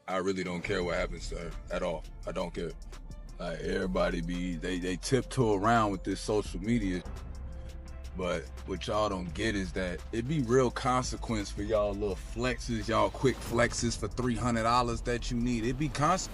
I really don't care what happens to her at all. I don't care. Like everybody they tiptoe around with this social media, but what y'all don't get is that it be real consequence for y'all little flexes, y'all quick flexes for $300 that you need. It be consequences.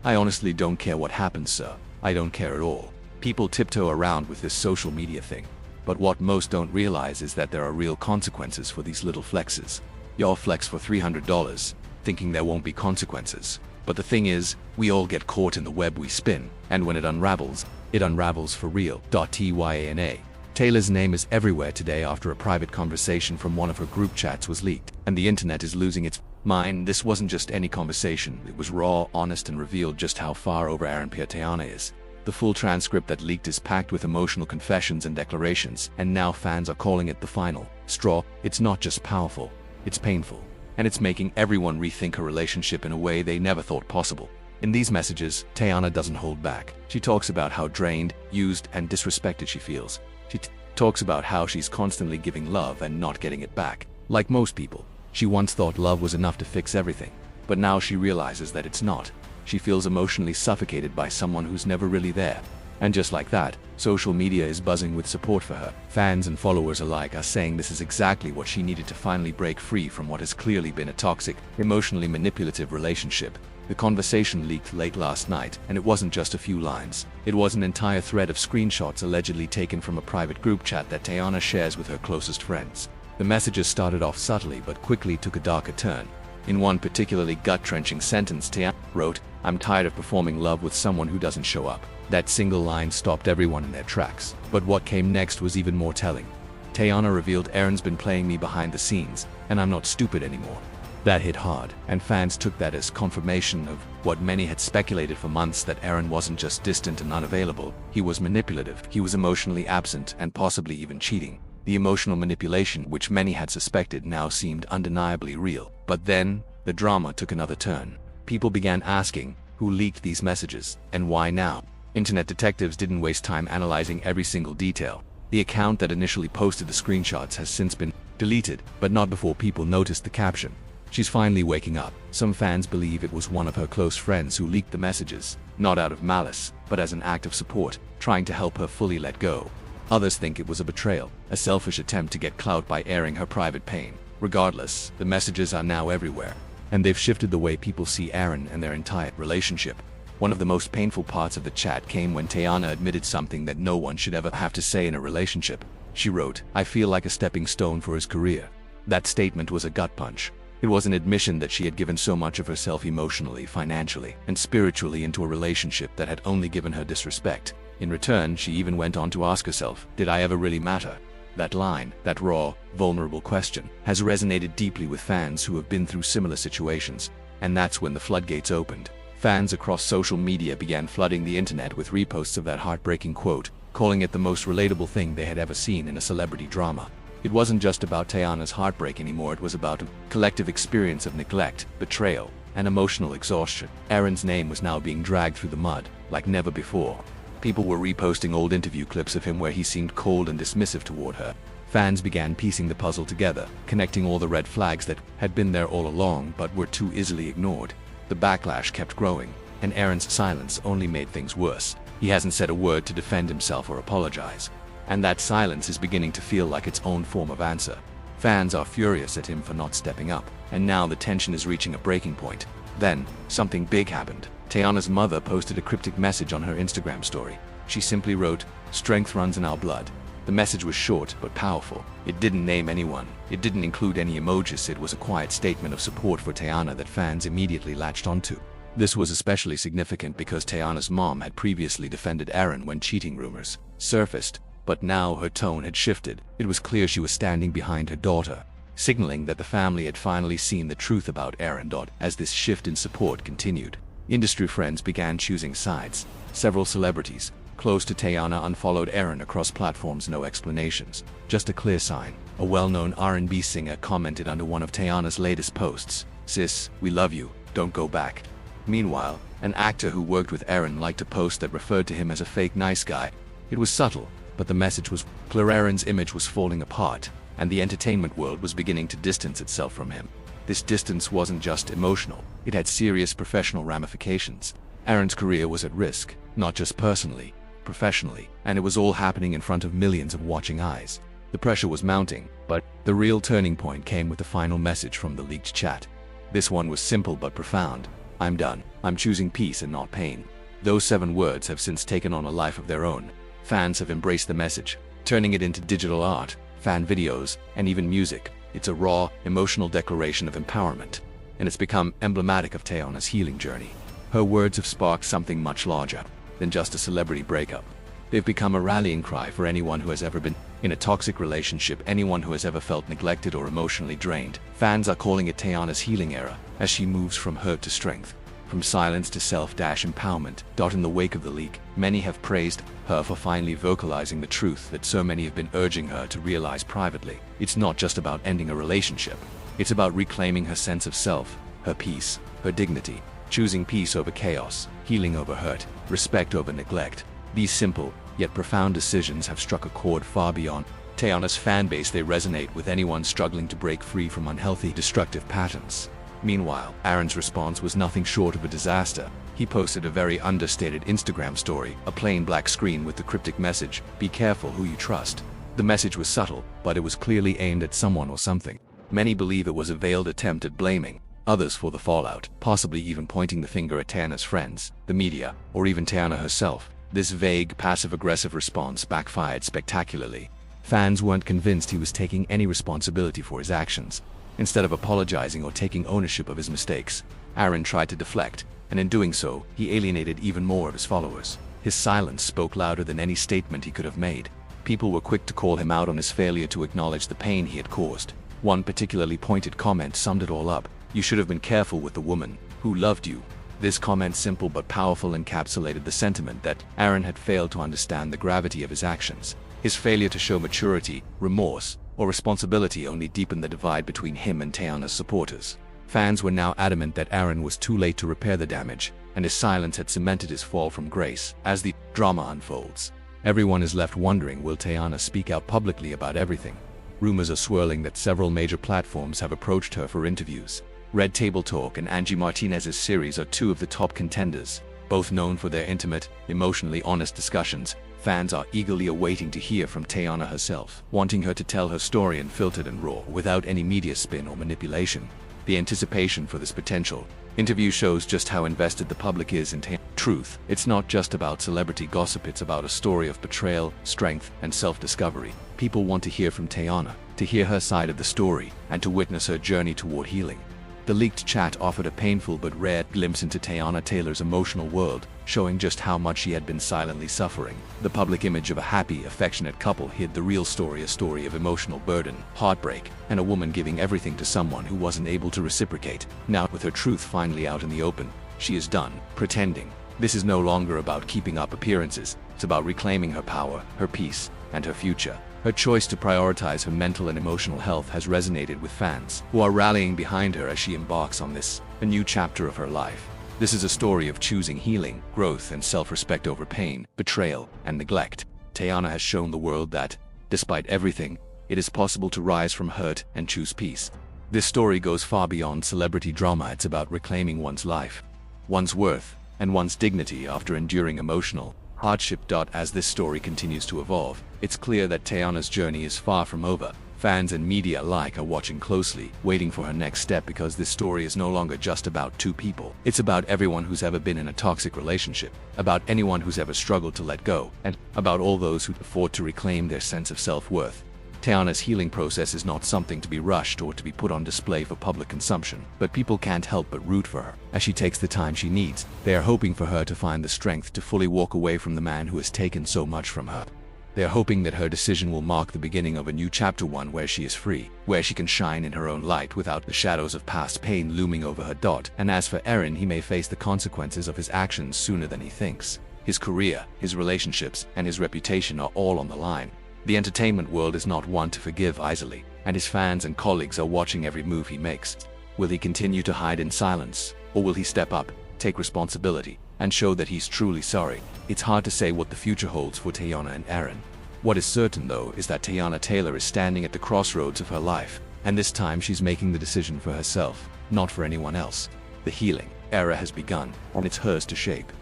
I honestly don't care what happens, sir. I don't care at all. People tiptoe around with this social media thing. But what most don't realize is that there are real consequences for these little flexes. Y'all flex for $300, thinking there won't be consequences. But the thing is, we all get caught in the web we spin, and when it unravels for real. Teyana Taylor's name is everywhere today after a private conversation from one of her group chats was leaked, and the internet is losing its mind. This wasn't just any conversation, it was raw, honest, and revealed just how far over Aaron Pierre Teyana is. The full transcript that leaked is packed with emotional confessions and declarations, and now fans are calling it the final straw. It's not just powerful, it's painful, and it's making everyone rethink her relationship in a way they never thought possible. In these messages, Teyana doesn't hold back. She talks about how drained, used, and disrespected she feels. She talks about how she's constantly giving love and not getting it back. Like most people, she once thought love was enough to fix everything, but now she realizes that it's not. She feels emotionally suffocated by someone who's never really there. And just like that, social media is buzzing with support for her. Fans and followers alike are saying this is exactly what she needed to finally break free from what has clearly been a toxic, emotionally manipulative relationship. The conversation leaked late last night, and it wasn't just a few lines. It was an entire thread of screenshots allegedly taken from a private group chat that Teyana shares with her closest friends. The messages started off subtly but quickly took a darker turn. In one particularly gut-wrenching sentence, Teyana wrote, "I'm tired of performing love with someone who doesn't show up." That single line stopped everyone in their tracks. But what came next was even more telling. Teyana revealed, "Aaron's been playing me behind the scenes, and I'm not stupid anymore." That hit hard, and fans took that as confirmation of what many had speculated for months, that Aaron wasn't just distant and unavailable, he was manipulative, he was emotionally absent, and possibly even cheating. The emotional manipulation, which many had suspected, now seemed undeniably real. But then, the drama took another turn. People began asking, who leaked these messages, and why now? Internet detectives didn't waste time analyzing every single detail. The account that initially posted the screenshots has since been deleted, but not before people noticed the caption. "She's finally waking up." Some fans believe it was one of her close friends who leaked the messages, not out of malice, but as an act of support, trying to help her fully let go. Others think it was a betrayal, a selfish attempt to get clout by airing her private pain. Regardless, the messages are now everywhere, and they've shifted the way people see Aaron and their entire relationship. One of the most painful parts of the chat came when Teyana admitted something that no one should ever have to say in a relationship. She wrote, "I feel like a stepping stone for his career." That statement was a gut punch. It was an admission that she had given so much of herself emotionally, financially, and spiritually into a relationship that had only given her disrespect. In return, she even went on to ask herself, did I ever really matter? That line, that raw, vulnerable question, has resonated deeply with fans who have been through similar situations, and that's when the floodgates opened. Fans across social media began flooding the internet with reposts of that heartbreaking quote, calling it the most relatable thing they had ever seen in a celebrity drama. It wasn't just about Teyana's heartbreak anymore, it was about a collective experience of neglect, betrayal, and emotional exhaustion. Aaron's name was now being dragged through the mud, like never before. People were reposting old interview clips of him where he seemed cold and dismissive toward her. Fans began piecing the puzzle together, connecting all the red flags that had been there all along but were too easily ignored. The backlash kept growing, and Aaron's silence only made things worse. He hasn't said a word to defend himself or apologize. And that silence is beginning to feel like its own form of answer. Fans are furious at him for not stepping up, and now the tension is reaching a breaking point. Then, something big happened. Teyana's mother posted a cryptic message on her Instagram story. She simply wrote, "Strength runs in our blood." The message was short but powerful. It didn't name anyone. It didn't include any emojis. It was a quiet statement of support for Teyana that fans immediately latched onto. This was especially significant because Teyana's mom had previously defended Aaron when cheating rumors surfaced. But now her tone had shifted. It was clear she was standing behind her daughter, signaling that the family had finally seen the truth about Aaron. As this shift in support continued, industry friends began choosing sides. Several celebrities close to Teyana unfollowed Aaron across platforms, no explanations, just a clear sign. A well-known R&B singer commented under one of Teyana's latest posts, "Sis, we love you, don't go back." Meanwhile, an actor who worked with Aaron liked a post that referred to him as a fake nice guy. It was subtle, but the message was clear. Aaron's image was falling apart, and the entertainment world was beginning to distance itself from him. This distance wasn't just emotional, it had serious professional ramifications. Aaron's career was at risk, not just personally, professionally, and it was all happening in front of millions of watching eyes. The pressure was mounting, but the real turning point came with the final message from the leaked chat. This one was simple but profound. "I'm done. I'm choosing peace and not pain." Those 7 words have since taken on a life of their own. Fans have embraced the message, turning it into digital art, fan videos, and even music. It's a raw, emotional declaration of empowerment, and it's become emblematic of Teyana's healing journey. Her words have sparked something much larger than just a celebrity breakup. They've become a rallying cry for anyone who has ever been in a toxic relationship, anyone who has ever felt neglected or emotionally drained. Fans are calling it Teyana's healing era, as she moves from hurt to strength, from silence to self-empowerment. In the wake of the leak, many have praised her for finally vocalizing the truth that so many have been urging her to realize privately. It's not just about ending a relationship. It's about reclaiming her sense of self, her peace, her dignity, choosing peace over chaos, healing over hurt, respect over neglect. These simple, yet profound decisions have struck a chord far beyond Teyana's fanbase. They resonate with anyone struggling to break free from unhealthy, destructive patterns. Meanwhile, Aaron's response was nothing short of a disaster. He posted a very understated Instagram story, a plain black screen with the cryptic message, "Be careful who you trust." The message was subtle, but it was clearly aimed at someone or something. Many believe it was a veiled attempt at blaming others for the fallout, possibly even pointing the finger at Teyana's friends, the media, or even Teyana herself. This vague, passive-aggressive response backfired spectacularly. Fans weren't convinced he was taking any responsibility for his actions. Instead of apologizing or taking ownership of his mistakes, Aaron tried to deflect, and in doing so, he alienated even more of his followers. His silence spoke louder than any statement he could have made. People were quick to call him out on his failure to acknowledge the pain he had caused. One particularly pointed comment summed it all up. "You should have been careful with the woman who loved you." This comment, simple but powerful, encapsulated the sentiment that Aaron had failed to understand the gravity of his actions. His failure to show maturity, remorse, or responsibility only deepened the divide between him and Teyana's supporters. Fans were now adamant that Aaron was too late to repair the damage, and his silence had cemented his fall from grace. As the drama unfolds, everyone is left wondering, will Teyana speak out publicly about everything? Rumors are swirling that several major platforms have approached her for interviews. Red Table Talk and Angie Martinez's series are 2 of the top contenders, both known for their intimate, emotionally honest discussions. Fans are eagerly awaiting to hear from Teyana herself, wanting her to tell her story unfiltered and raw, without any media spin or manipulation. The anticipation for this potential interview shows just how invested the public is in Teyana's truth. It's not just about celebrity gossip, it's about a story of betrayal, strength, and self-discovery. People want to hear from Teyana, to hear her side of the story, and to witness her journey toward healing. The leaked chat offered a painful but rare glimpse into Teyana Taylor's emotional world, showing just how much she had been silently suffering. The public image of a happy, affectionate couple hid the real story, a story of emotional burden, heartbreak, and a woman giving everything to someone who wasn't able to reciprocate. Now, with her truth finally out in the open, she is done pretending. This is no longer about keeping up appearances, it's about reclaiming her power, her peace, and her future. Her choice to prioritize her mental and emotional health has resonated with fans, who are rallying behind her as she embarks on a new chapter of her life. This is a story of choosing healing, growth, and self-respect over pain, betrayal, and neglect. Teyana has shown the world that, despite everything, it is possible to rise from hurt and choose peace. This story goes far beyond celebrity drama. It's about reclaiming one's life, one's worth, and one's dignity after enduring emotional hardship. As this story continues to evolve, it's clear that Teyana's journey is far from over. Fans and media alike are watching closely, waiting for her next step, because this story is no longer just about 2 people. It's about everyone who's ever been in a toxic relationship, about anyone who's ever struggled to let go, and about all those who afford to reclaim their sense of self-worth. Teyana's healing process is not something to be rushed or to be put on display for public consumption, but people can't help but root for her as she takes the time she needs. They are hoping for her to find the strength to fully walk away from the man who has taken so much from her. They are hoping that her decision will mark the beginning of a new chapter, one where she is free, where she can shine in her own light without the shadows of past pain looming over her. And as for Aaron, he may face the consequences of his actions sooner than he thinks. His career, his relationships, and his reputation are all on the line. The entertainment world is not one to forgive easily, and his fans and colleagues are watching every move he makes. Will he continue to hide in silence, or will he step up, take responsibility, and show that he's truly sorry? It's hard to say what the future holds for Teyana and Aaron. What is certain, though, is that Teyana Taylor is standing at the crossroads of her life. And this time she's making the decision for herself, not for anyone else. The healing era has begun, and it's hers to shape.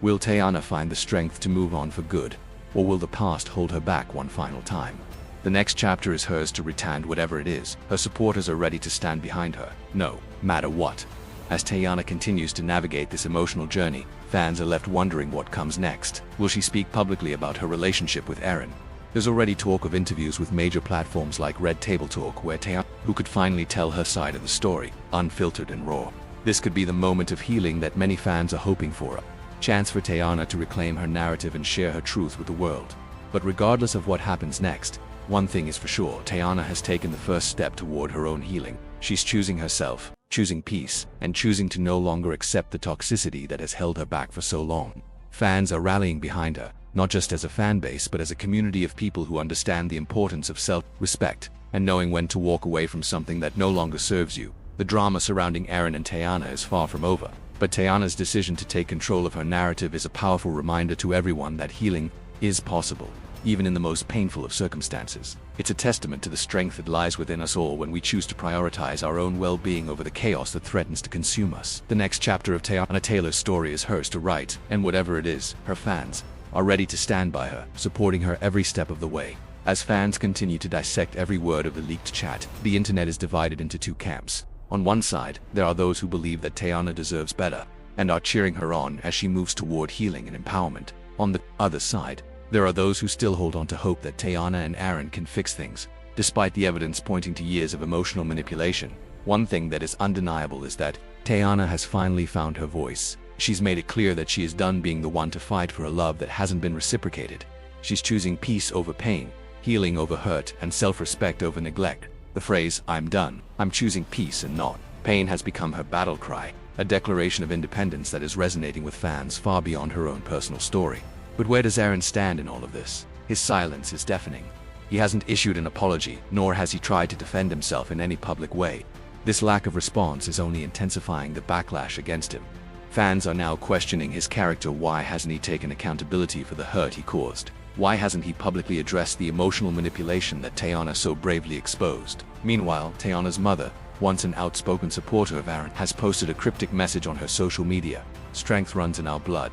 Will Teyana find the strength to move on for good, or will the past hold her back one final time? The next chapter is hers to retand whatever it is. Her supporters are ready to stand behind her, no matter what. As Teyana continues to navigate this emotional journey, fans are left wondering what comes next. Will she speak publicly about her relationship with Aaron? There's already talk of interviews with major platforms like Red Table Talk, where Teyana, who could finally tell her side of the story, unfiltered and raw. This could be the moment of healing that many fans are hoping for. A chance for Teyana to reclaim her narrative and share her truth with the world. But regardless of what happens next, one thing is for sure: Teyana has taken the first step toward her own healing. She's choosing herself, choosing peace, and choosing to no longer accept the toxicity that has held her back for so long. Fans are rallying behind her, not just as a fan base but as a community of people who understand the importance of self-respect and knowing when to walk away from something that no longer serves you. The drama surrounding Aaron and Teyana is far from over, but Teyana's decision to take control of her narrative is a powerful reminder to everyone that healing is possible, even in the most painful of circumstances. It's a testament to the strength that lies within us all when we choose to prioritize our own well-being over the chaos that threatens to consume us. The next chapter of Teyana Taylor's story is hers to write, and whatever it is, her fans are ready to stand by her, supporting her every step of the way. As fans continue to dissect every word of the leaked chat, the internet is divided into two camps. On one side, there are those who believe that Teyana deserves better, and are cheering her on as she moves toward healing and empowerment. On the other side, there are those who still hold on to hope that Teyana and Aaron can fix things, despite the evidence pointing to years of emotional manipulation. One thing that is undeniable is that Teyana has finally found her voice. She's made it clear that she is done being the one to fight for a love that hasn't been reciprocated. She's choosing peace over pain, healing over hurt, and self-respect over neglect. The phrase, "I'm done, I'm choosing peace and not pain," has become her battle cry, a declaration of independence that is resonating with fans far beyond her own personal story. But where does Aaron stand in all of this? His silence is deafening. He hasn't issued an apology, nor has he tried to defend himself in any public way. This lack of response is only intensifying the backlash against him. Fans are now questioning his character. Why hasn't he taken accountability for the hurt he caused? Why hasn't he publicly addressed the emotional manipulation that Teyana so bravely exposed? Meanwhile, Teyana's mother, once an outspoken supporter of Aaron, has posted a cryptic message on her social media: "Strength runs in our blood."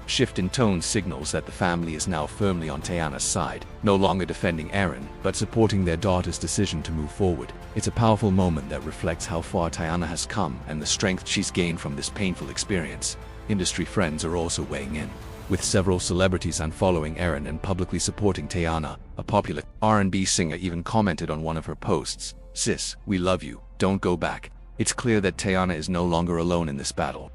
Shift in tone signals that the family is now firmly on Teyana's side, no longer defending Aaron, but supporting their daughter's decision to move forward. It's a powerful moment that reflects how far Teyana has come and the strength she's gained from this painful experience. Industry friends are also weighing in, with several celebrities unfollowing Aaron and publicly supporting Teyana. A popular R&B singer even commented on one of her posts, "Sis, we love you, don't go back." It's clear that Teyana is no longer alone in this battle.